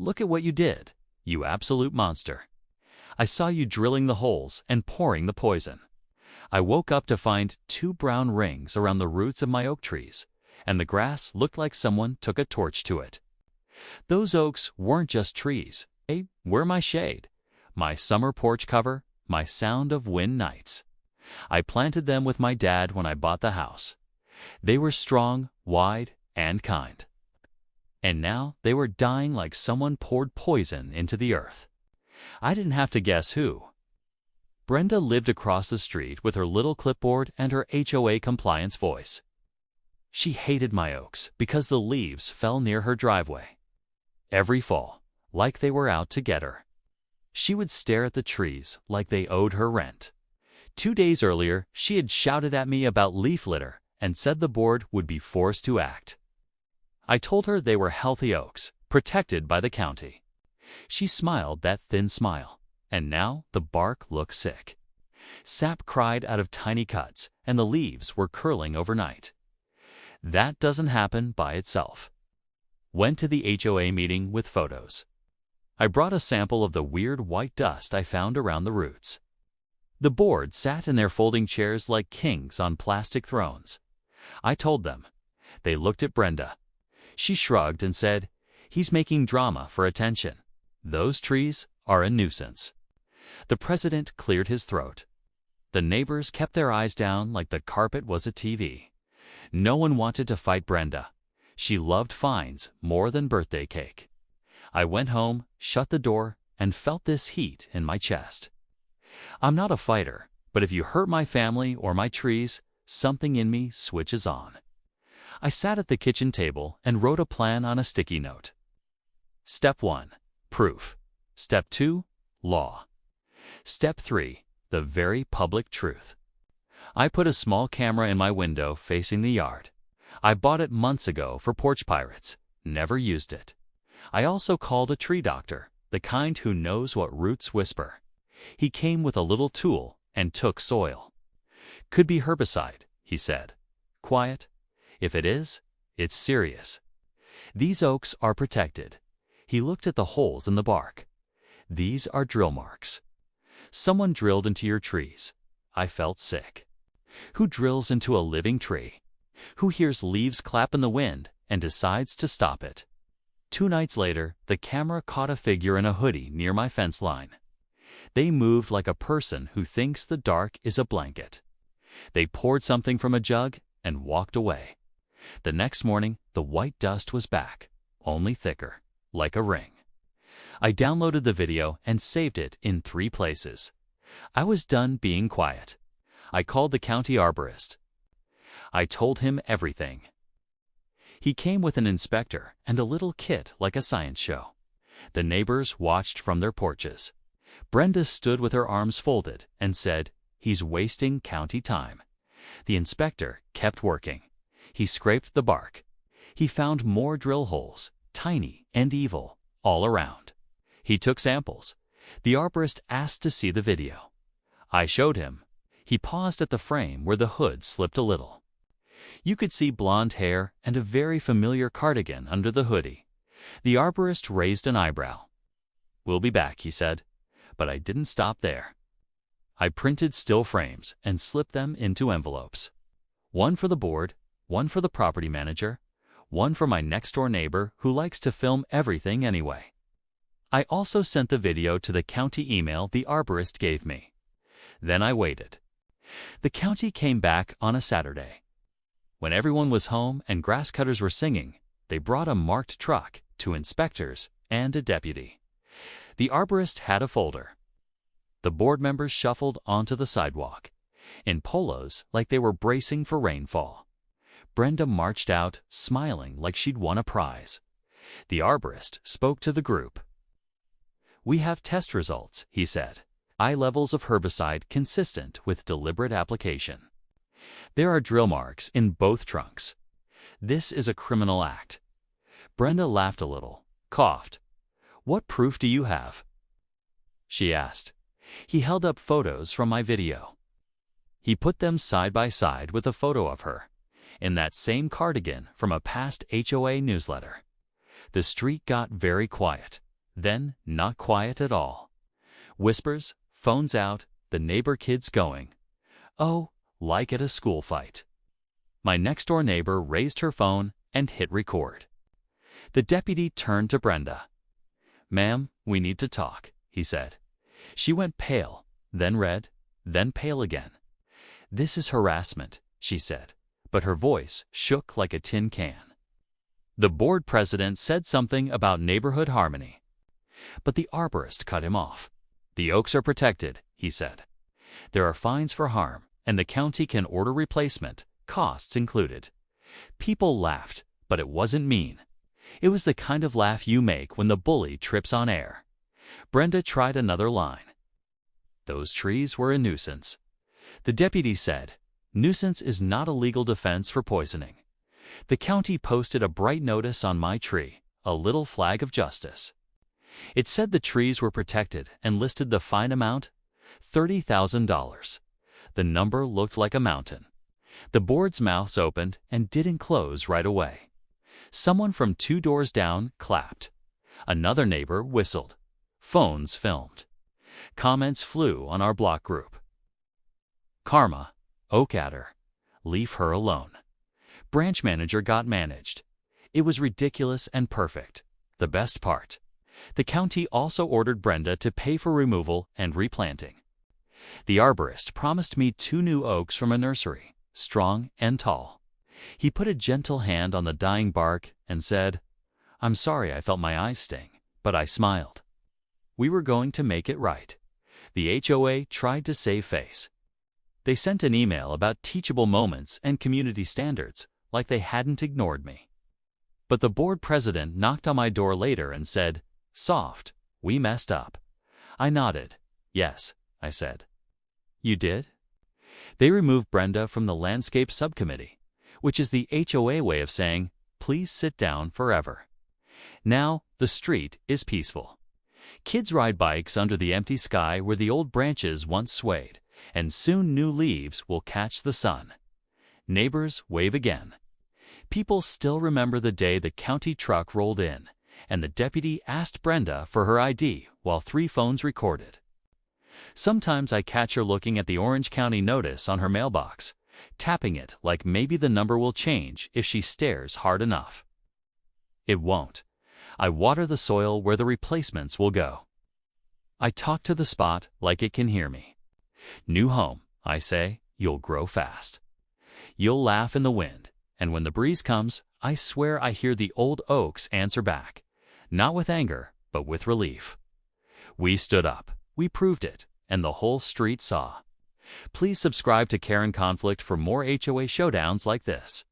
Look at what you did, you absolute monster. I saw you drilling the holes and pouring the poison. I woke up to find 2 brown rings around the roots of my oak trees, and the grass looked like someone took a torch to it. Those oaks weren't just trees. They were my shade, my summer porch cover, my sound of wind nights. I planted them with my dad when I bought the house. They were strong, wide, and kind. And now they were dying like someone poured poison into the earth. I didn't have to guess who. Brenda lived across the street with her little clipboard and her HOA compliance voice. She hated my oaks because the leaves fell near her driveway. Every fall, like they were out to get her. She would stare at the trees like they owed her rent. 2 days earlier, she had shouted at me about leaf litter and said the board would be forced to act. I told her they were healthy oaks, protected by the county. She smiled that thin smile, and now the bark looked sick. Sap cried out of tiny cuts, and the leaves were curling overnight. That doesn't happen by itself. Went to the HOA meeting with photos. I brought a sample of the weird white dust I found around the roots. The board sat in their folding chairs like kings on plastic thrones. I told them. They looked at Brenda. She shrugged and said, "He's making drama for attention. Those trees are a nuisance." The president cleared his throat. The neighbors kept their eyes down like the carpet was a TV. No one wanted to fight Brenda. She loved fines more than birthday cake. I went home, shut the door, and felt this heat in my chest. I'm not a fighter, but if you hurt my family or my trees, something in me switches on. I sat at the kitchen table and wrote a plan on a sticky note. Step 1, proof. Step 2, law. Step 3, the very public truth. I put a small camera in my window facing the yard. I bought it months ago for porch pirates, never used it. I also called a tree doctor, the kind who knows what roots whisper. He came with a little tool and took soil. Could be herbicide, he said. Quiet. If it is, it's serious. These oaks are protected. He looked at the holes in the bark. These are drill marks. Someone drilled into your trees. I felt sick. Who drills into a living tree? Who hears leaves clap in the wind and decides to stop it? 2 nights later, the camera caught a figure in a hoodie near my fence line. They moved like a person who thinks the dark is a blanket. They poured something from a jug and walked away. The next morning, the white dust was back, only thicker, like a ring. I downloaded the video and saved it in 3 places. I was done being quiet. I called the county arborist. I told him everything. He came with an inspector and a little kit like a science show. The neighbors watched from their porches. Brenda stood with her arms folded and said, "He's wasting county time." The inspector kept working. He scraped the bark. He found more drill holes, tiny and evil, all around. He took samples. The arborist asked to see the video. I showed him. He paused at the frame where the hood slipped a little. You could see blonde hair and a very familiar cardigan under the hoodie. The arborist raised an eyebrow. "We'll be back," he said. But I didn't stop there. I printed still frames and slipped them into envelopes. One for the board, one for the property manager, one for my next-door neighbor who likes to film everything anyway. I also sent the video to the county email the arborist gave me. Then I waited. The county came back on a Saturday. When everyone was home and grass cutters were singing, they brought a marked truck, 2 inspectors, and a deputy. The arborist had a folder. The board members shuffled onto the sidewalk, in polos like they were bracing for rainfall. Brenda marched out, smiling like she'd won a prize. The arborist spoke to the group. "We have test results," he said. "High levels of herbicide consistent with deliberate application. There are drill marks in both trunks. This is a criminal act." Brenda laughed a little, coughed. "What proof do you have?" she asked. He held up photos from my video. He put them side by side with a photo of her, in that same cardigan from a past HOA newsletter. The street got very quiet. Then, not quiet at all. Whispers, phones out, the neighbor kids going. Oh, like at a school fight. My next-door neighbor raised her phone and hit record. The deputy turned to Brenda. "Ma'am, we need to talk," he said. She went pale, then red, then pale again. "This is harassment," she said, but her voice shook like a tin can. The board president said something about neighborhood harmony, but the arborist cut him off. "The oaks are protected," he said. "There are fines for harm, and the county can order replacement, costs included." People laughed, but it wasn't mean. It was the kind of laugh you make when the bully trips on air. Brenda tried another line. "Those trees were a nuisance." The deputy said, "Nuisance is not a legal defense for poisoning." The county posted a bright notice on my tree, a little flag of justice. It said the trees were protected and listed the fine amount, $30,000. The number looked like a mountain. The board's mouths opened and didn't close right away. Someone from 2 doors down clapped. Another neighbor whistled. Phones filmed. Comments flew on our block group. "Karma, oak adder. Leave her alone." Branch manager got managed. It was ridiculous and perfect. The best part. The county also ordered Brenda to pay for removal and replanting. The arborist promised me 2 new oaks from a nursery, strong and tall. He put a gentle hand on the dying bark and said, "I'm sorry I felt my eyes sting, but I smiled." We were going to make it right. The HOA tried to save face. They sent an email about teachable moments and community standards, like they hadn't ignored me. But the board president knocked on my door later and said, "Soft, we messed up." I nodded. "Yes," I said. "You did?" They removed Brenda from the landscape subcommittee, which is the HOA way of saying, "Please sit down forever." Now, the street is peaceful. Kids ride bikes under the empty sky where the old branches once swayed, and soon new leaves will catch the sun. Neighbors wave again. People still remember the day the county truck rolled in, and the deputy asked Brenda for her ID while 3 phones recorded. Sometimes I catch her looking at the Orange County notice on her mailbox, tapping it like maybe the number will change if she stares hard enough. It won't. I water the soil where the replacements will go. I talk to the spot like it can hear me. "New home," I say, "you'll grow fast. You'll laugh in the wind," and when the breeze comes, I swear I hear the old oaks answer back, not with anger, but with relief. We stood up, we proved it, and the whole street saw. Please subscribe to Care and Conflict for more HOA showdowns like this.